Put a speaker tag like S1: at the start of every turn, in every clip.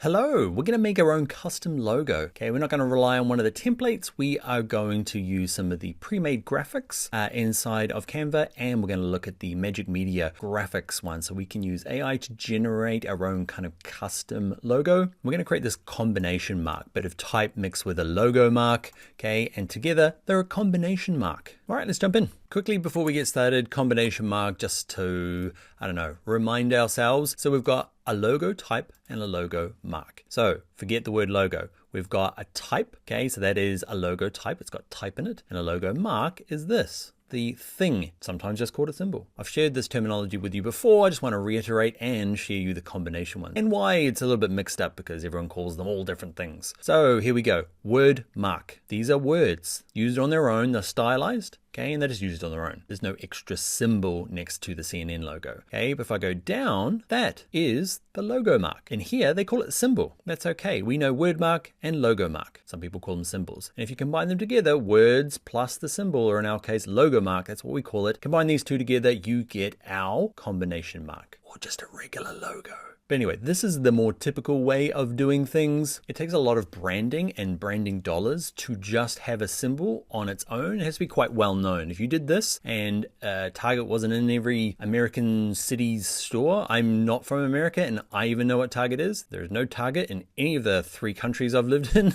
S1: Hello, we're going to make our own custom logo. Okay, we're not going to rely on one of the templates. We are going to use some of the pre-made graphics inside of Canva, and we're going to look at the Magic Media graphics one. So we can use AI to generate our own kind of custom logo. We're going to create this combination mark, bit of type mixed with a logo mark. Okay, and together they're a combination mark. All right, let's jump in. Quickly before we get started, combination mark, just to, remind ourselves. So we've got a logo type and a logo mark. So forget the word logo. We've got a type, okay, so that is a logo type. It's got type in it. And a logo mark is this, the thing, sometimes just called a symbol. I've shared this terminology with you before. I just want to reiterate and share you the combination one and why it's a little bit mixed up because everyone calls them all different things. So here we go. Word mark. These are words used on their own. They're stylized. Okay, and that is used on their own. There's no extra symbol next to the CNN logo. Okay, but if I go down, that is the logo mark. And here they call it symbol. That's okay. We know word mark and logo mark. Some people call them symbols. And if you combine them together, words plus the symbol, or in our case, logo mark, that's what we call it. Combine these two together, you get our combination mark, or just a regular logo. But anyway, this is the more typical way of doing things. It takes a lot of branding and branding dollars to just have a symbol on its own. It has to be quite well known. If you did this and Target wasn't in every American city's store, I'm not from America and I even know what Target is. There's no Target in any of the 3 countries I've lived in,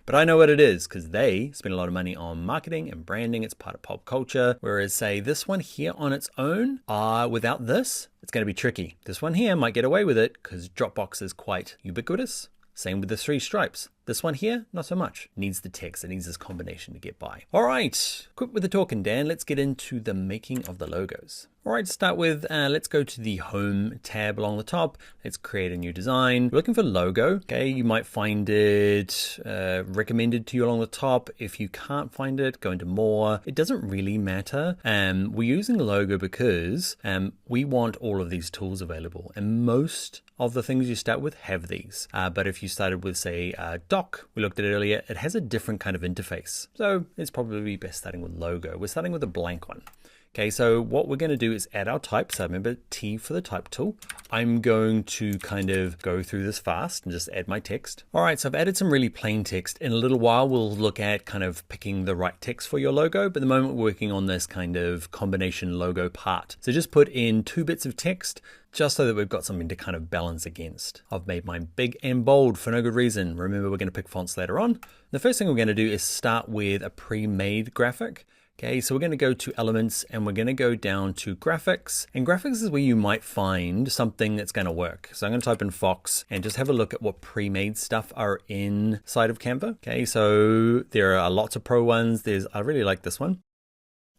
S1: but I know what it is because they spend a lot of money on marketing and branding. It's part of pop culture. Whereas say this one here on its own, without this, it's going to be tricky. This one here might get away with it because Dropbox is quite ubiquitous. Same with the 3 stripes. This one here, not so much. Needs the text. It needs this combination to get by. All right, quick with the talking, Dan. Let's get into the making of the logos. All right, to start with, let's go to the Home tab along the top. Let's create a new design. We're looking for logo. Okay, you might find it recommended to you along the top. If you can't find it, go into more. It doesn't really matter. We're using logo because we want all of these tools available, and most of the things you start with have these. But if you started with, say, doc, we looked at it earlier, it has a different kind of interface. So it's probably best starting with logo. We're starting with a blank one. Okay, so what we're going to do is add our type. So remember T for the type tool. I'm going to kind of go through this fast and just add my text. All right, so I've added some really plain text. In a little while, we'll look at kind of picking the right text for your logo. But at the moment, we're working on this kind of combination logo part. So just put in 2 bits of text just so that we've got something to kind of balance against. I've made mine big and bold for no good reason. Remember, we're going to pick fonts later on. The first thing we're going to do is start with a pre-made graphic. Okay, so we're going to go to elements and we're going to go down to graphics, and graphics is where you might find something that's going to work. So I'm going to type in Fox and just have a look at what pre-made stuff are inside of Canva. Okay, so there are lots of pro ones. I really like this one.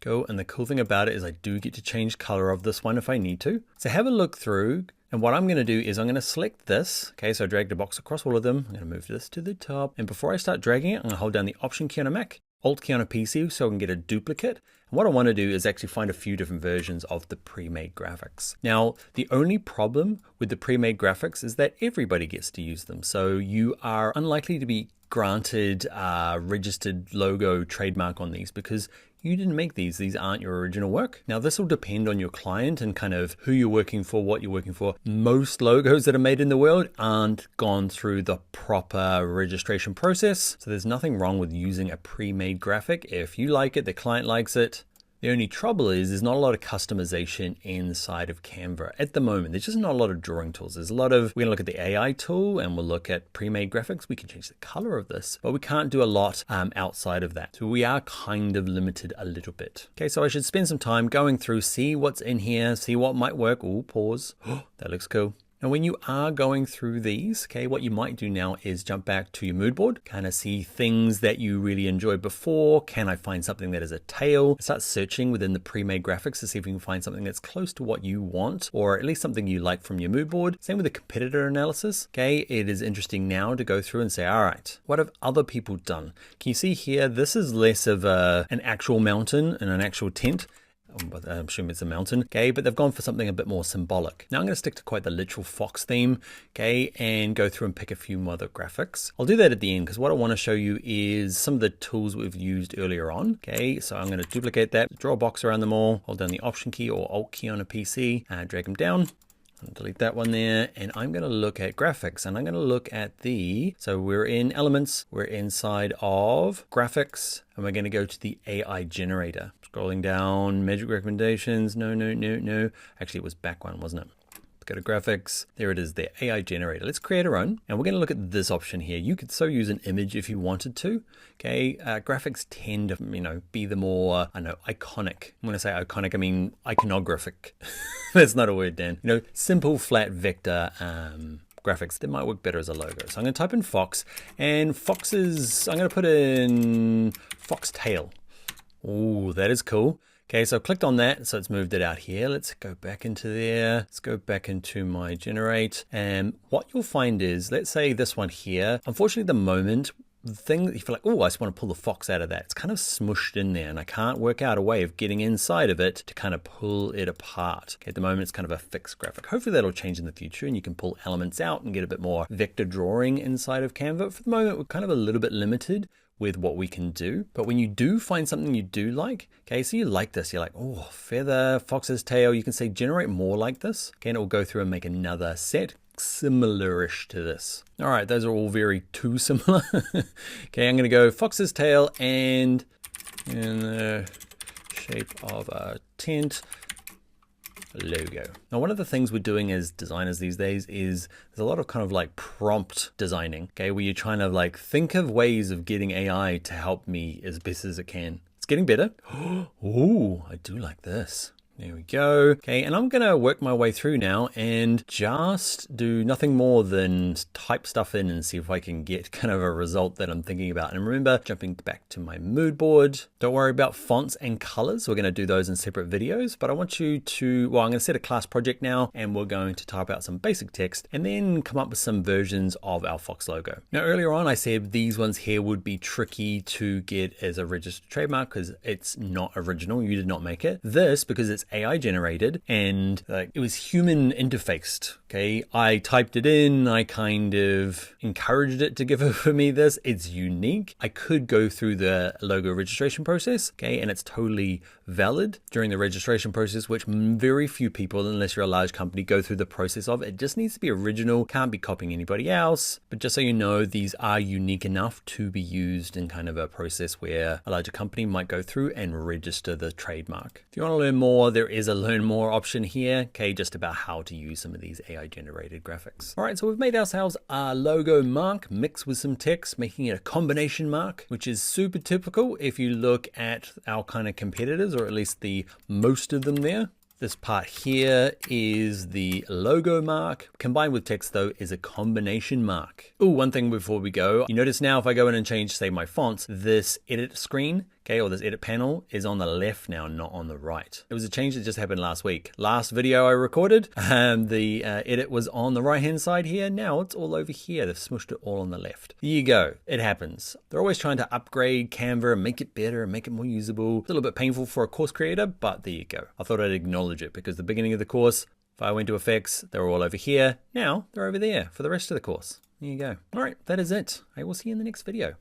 S1: And the cool thing about it is I do get to change color of this one if I need to. So have a look through. And what I'm going to do is I'm going to select this. Okay, so I dragged a box across all of them. I'm going to move this to the top. And before I start dragging it, I'm going to hold down the Option key on a Mac, Alt key on a PC so I can get a duplicate. And what I want to do is actually find a few different versions of the pre-made graphics. Now, the only problem with the pre-made graphics is that everybody gets to use them. So you are unlikely to be granted a registered logo trademark on these because you didn't make these. These aren't your original work. Now, this will depend on your client and kind of who you're working for, what you're working for. Most logos that are made in the world aren't gone through the proper registration process. So there's nothing wrong with using a pre-made graphic. If you like it, the client likes it. The only trouble is there's not a lot of customization inside of Canva at the moment. There's just not a lot of drawing tools. We're going to look at the AI tool and we'll look at pre-made graphics. We can change the color of this, but we can't do a lot outside of that. So we are kind of limited a little bit. Okay, so I should spend some time going through, see what's in here, see what might work. Ooh, pause. Oh, that looks cool. Now, when you are going through these, okay, what you might do now is jump back to your mood board, kind of see things that you really enjoyed before. Can I find something that is a tail? Start searching within the pre-made graphics to see if you can find something that's close to what you want, or at least something you like from your mood board. Same with the competitor analysis. Okay, it is interesting now to go through and say, all right, what have other people done? Can you see here, this is less of an actual mountain and an actual tent. I'm assuming it's a mountain, okay, but they've gone for something a bit more symbolic. Now I'm going to stick to quite the literal fox theme, okay, and go through and pick a few more other graphics. I'll do that at the end because what I want to show you is some of the tools we've used earlier on, okay, so I'm going to duplicate that, draw a box around them all, hold down the Option key or Alt key on a PC, drag them down. I'll delete that one there, and I'm going to look at graphics, and I'm going to look at so we're in Elements, we're inside of Graphics, and we're going to go to the AI generator. Scrolling down, Magic Recommendations, no. Actually, it was back one, wasn't it? Go to Graphics, there it is, the AI generator. Let's create our own, and we're going to look at this option here. You could so use an image if you wanted to. Okay, graphics tend to, be the more, iconic. When I say iconic, I mean iconographic. That's not a word, Dan. Simple flat vector graphics that might work better as a logo. So I'm going to type in Fox, and Fox's, I'm going to put in Foxtail. Oh, that is cool. Okay, so I've clicked on that, so it's moved it out here. Let's go back into there. Let's go back into my generate. And what you'll find is, let's say this one here, unfortunately at the moment, the thing that you feel like, oh, I just want to pull the Fox out of that. It's kind of smushed in there, and I can't work out a way of getting inside of it to kind of pull it apart. Okay, at the moment, it's kind of a fixed graphic. Hopefully that'll change in the future, and you can pull elements out and get a bit more vector drawing inside of Canva. For the moment, we're kind of a little bit limited with what we can do. But when you do find something you do like, okay, so you like this, you're like, oh, feather, fox's tail, you can say generate more like this. Okay, and it will go through and make another set similar-ish to this. All right, those are all very too similar. Okay, I'm gonna go fox's tail and in the shape of a tent logo. Now, one of the things we're doing as designers these days is there's a lot of kind of like prompt designing, okay, where you're trying to like think of ways of getting AI to help me as best as it can. It's getting better. Oh, I do like this. There we go. Okay, and I'm gonna work my way through now and just do nothing more than type stuff in and see if I can get kind of a result that I'm thinking about. And remember, jumping back to my mood board, don't worry about fonts and colors. We're gonna do those in separate videos, but I want you to, well, I'm gonna set a class project now, and we're going to type out some basic text and then come up with some versions of our Fox logo. Now, earlier on, I said these ones here would be tricky to get as a registered trademark because it's not original. You did not make it. This, because it's AI generated and it was human interfaced. Okay, I typed it in, I kind of encouraged it to give it for me this. It's unique. I could go through the logo registration process, okay, and it's totally valid during the registration process, which very few people, unless you're a large company, go through the process of. It just needs to be original, can't be copying anybody else. But just so you know, these are unique enough to be used in kind of a process where a larger company might go through and register the trademark. If you want to learn more, there is a learn more option here, okay, just about how to use some of these AI generated graphics. All right, so we've made ourselves a logo mark mixed with some text, making it a combination mark, which is super typical if you look at our kind of competitors, or at least the most of them there. This part here is the logo mark. Combined with text though is a combination mark. Oh, one thing before we go, you notice now if I go in and change, say, my fonts, this edit screen, okay, or this edit panel is on the left now, not on the right. It was a change that just happened last week. Last video I recorded, the edit was on the right-hand side here. Now it's all over here. They've smushed it all on the left. There you go. It happens. They're always trying to upgrade Canva and make it better and make it more usable. It's a little bit painful for a course creator, but there you go. I thought I'd acknowledge it because the beginning of the course, if I went to effects, they were all over here. Now they're over there for the rest of the course. There you go. All right, that is it. I will see you in the next video.